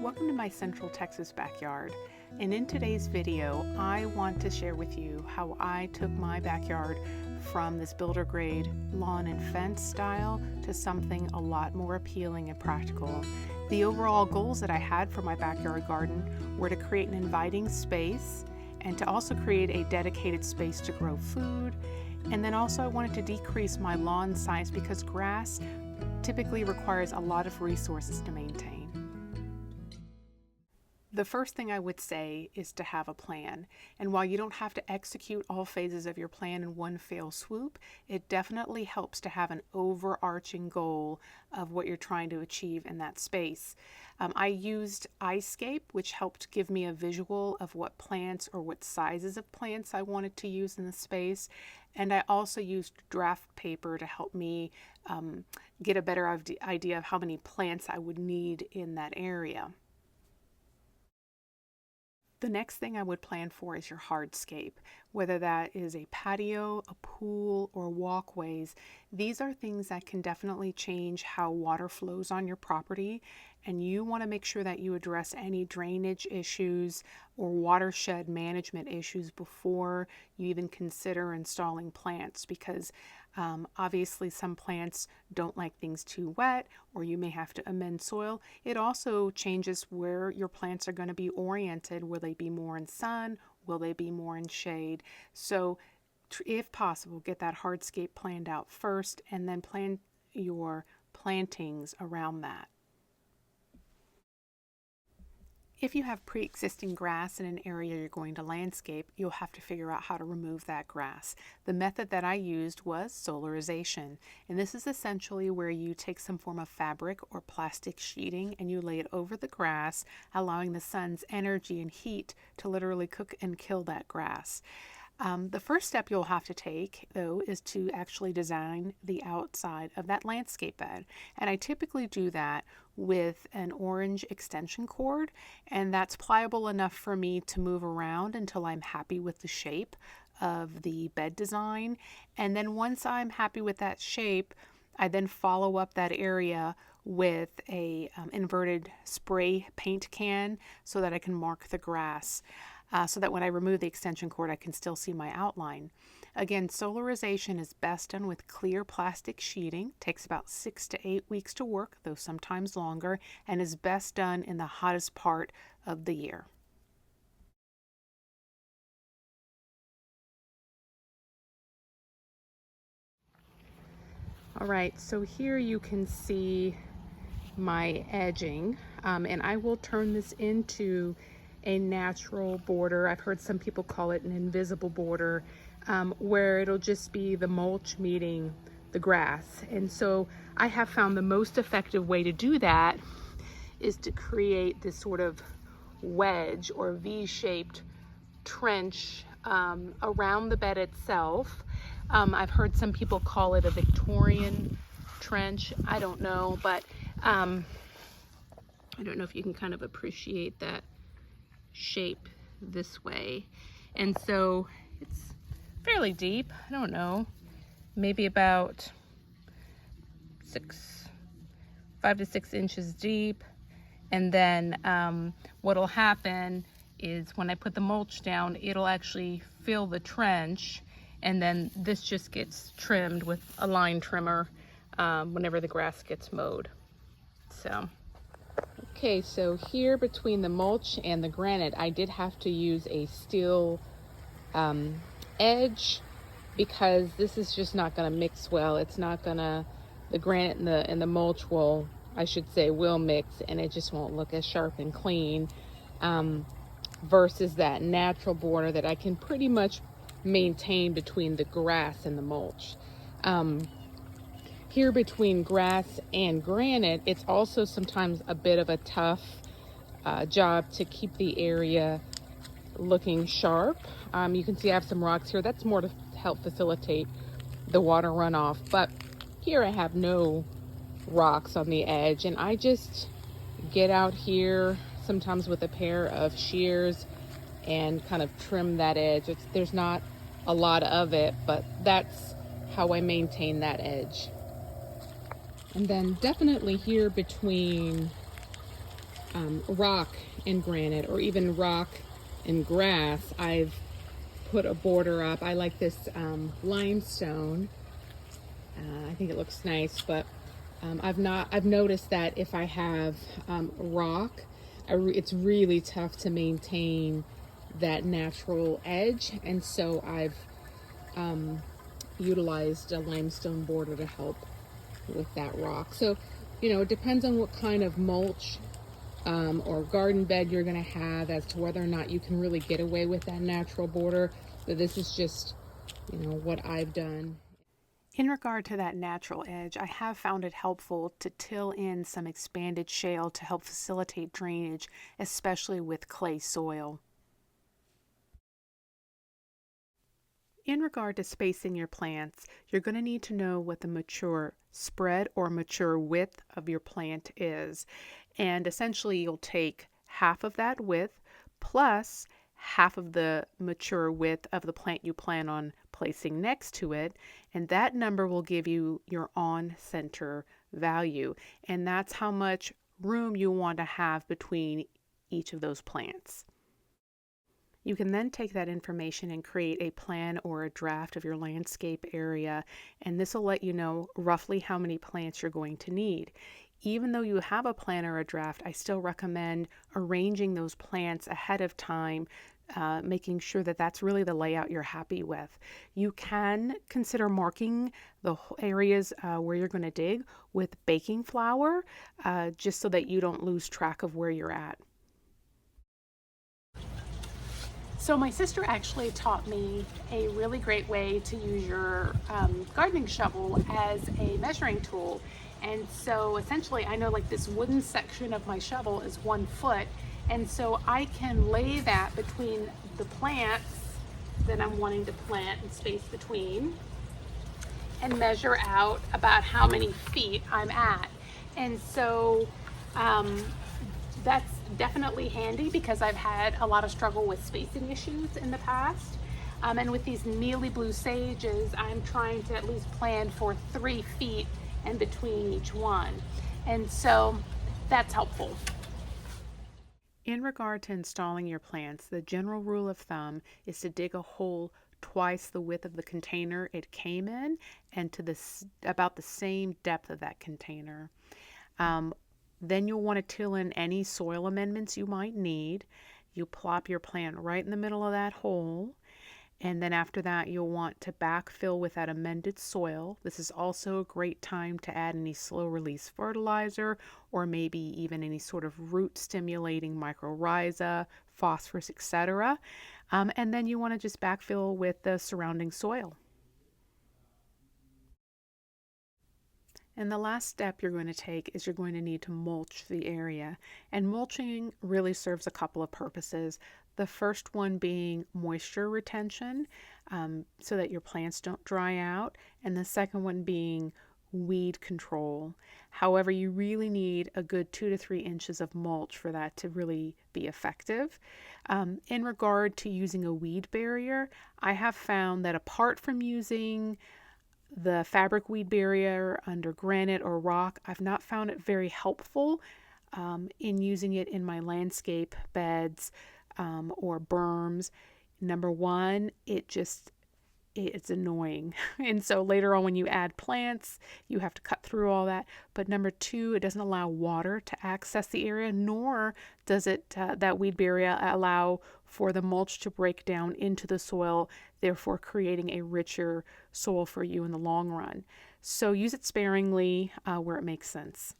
Welcome to my Central Texas backyard, and in today's video I want to share with you how I took my backyard from this builder grade lawn and fence style to something a lot more appealing and practical. The overall goals that I had for my backyard garden were to create an inviting space and to also create a dedicated space to grow food, and then also I wanted to decrease my lawn size because grass typically requires a lot of resources to maintain. The first thing I would say is to have a plan, and while you don't have to execute all phases of your plan in one fell swoop, it definitely helps to have an overarching goal of what you're trying to achieve in that space. I used Hardscape, which helped give me a visual of what plants or what sizes of plants I wanted to use in the space, and I also used draft paper to help me get a better idea of how many plants I would need in that area. The next thing I would plan for is your hardscape, whether that is a patio, a pool, or walkways. These are things that can definitely change how water flows on your property, and you want to make sure that you address any drainage issues or watershed management issues before you even consider installing plants, because obviously some plants don't like things too wet, or you may have to amend soil. It also changes where your plants are going to be oriented. Will they be more in sun? Will they be more in shade? So if possible, get that hardscape planned out first and then plan your plantings around that. If you have pre-existing grass in an area you're going to landscape, you'll have to figure out how to remove that grass. The method that I used was solarization, and this is essentially where you take some form of fabric or plastic sheeting and you lay it over the grass, allowing the sun's energy and heat to literally cook and kill that grass. The first step you'll have to take, though, is to actually design the outside of that landscape bed. And I typically do that with an orange extension cord, and that's pliable enough for me to move around until I'm happy with the shape of the bed design. And then once I'm happy with that shape, I then follow up that area with a inverted spray paint can so that I can mark the grass. So that when I remove the extension cord, I can still see my outline. Again, solarization is best done with clear plastic sheeting. Takes about 6 to 8 weeks to work, though sometimes longer, and is best done in the hottest part of the year. All right, so here you can see my edging, and I will turn this into a natural border. I've heard some people call it an invisible border, where it'll just be the mulch meeting the grass. And so I have found the most effective way to do that is to create this sort of wedge or V-shaped trench around the bed itself. I've heard some people call it a Victorian trench. I don't know, but I don't know if you can kind of appreciate that shape this way. And so it's fairly deep. I don't know, maybe about 5 to 6 inches deep. And then what'll happen is when I put the mulch down, it'll actually fill the trench, and then this just gets trimmed with a line trimmer whenever the grass gets mowed. So okay, so here between the mulch and the granite, I did have to use a steel edge because this is just not going to mix well. It's not going to, the granite and the mulch will, I should say, will mix, and it just won't look as sharp and clean versus that natural border that I can pretty much maintain between the grass and the mulch. Here between grass and granite, it's also sometimes a bit of a tough job to keep the area looking sharp. You can see I have some rocks here. That's more to help facilitate the water runoff. But here I have no rocks on the edge, and I just get out here sometimes with a pair of shears and kind of trim that edge. There's not a lot of it, but that's how I maintain that edge. And then definitely here between rock and granite, or even rock and grass, I've put a border up. I like this limestone. I think it looks nice, but I've noticed that if I have rock, it's really tough to maintain that natural edge, and so I've utilized a limestone border to help with that rock. So, it depends on what kind of mulch or garden bed you're going to have as to whether or not you can really get away with that natural border. But this is just, what I've done. In regard to that natural edge, I have found it helpful to till in some expanded shale to help facilitate drainage, especially with clay soil. In regard to spacing your plants, you're going to need to know what the mature spread or mature width of your plant is. And essentially, you'll take half of that width plus half of the mature width of the plant you plan on placing next to it, and that number will give you your on-center value. And that's how much room you want to have between each of those plants. You can then take that information and create a plan or a draft of your landscape area, and this will let you know roughly how many plants you're going to need. Even though you have a plan or a draft, I still recommend arranging those plants ahead of time, making sure that that's really the layout you're happy with. You can consider marking the areas where you're going to dig with baking flour, just so that you don't lose track of where you're at. So my sister actually taught me a really great way to use your gardening shovel as a measuring tool. And so essentially I know like this wooden section of my shovel is 1 foot. And so I can lay that between the plants that I'm wanting to plant and space between and measure out about how many feet I'm at. And so that's definitely handy because I've had a lot of struggle with spacing issues in the past. And with these mealy blue sages, I'm trying to at least plan for 3 feet in between each one. And so that's helpful. In regard to installing your plants, the general rule of thumb is to dig a hole twice the width of the container it came in and to about the same depth of that container. Then you'll want to till in any soil amendments you might need. You plop your plant right in the middle of that hole. And then after that, you'll want to backfill with that amended soil. This is also a great time to add any slow release fertilizer or maybe even any sort of root stimulating mycorrhiza, phosphorus, etc. And then you want to just backfill with the surrounding soil. And the last step you're going to take is you're going to need to mulch the area. And mulching really serves a couple of purposes. The first one being moisture retention, so that your plants don't dry out. And the second one being weed control. However, you really need a good 2 to 3 inches of mulch for that to really be effective. In regard to using a weed barrier, I have found that apart from using the fabric weed barrier under granite or rock, I've not found it very helpful in using it in my landscape beds or berms. Number one, it's annoying. And so later on when you add plants, you have to cut through all that. But number two, it doesn't allow water to access the area, nor does it that weed barrier allow for the mulch to break down into the soil, therefore creating a richer soil for you in the long run. So use it sparingly where it makes sense.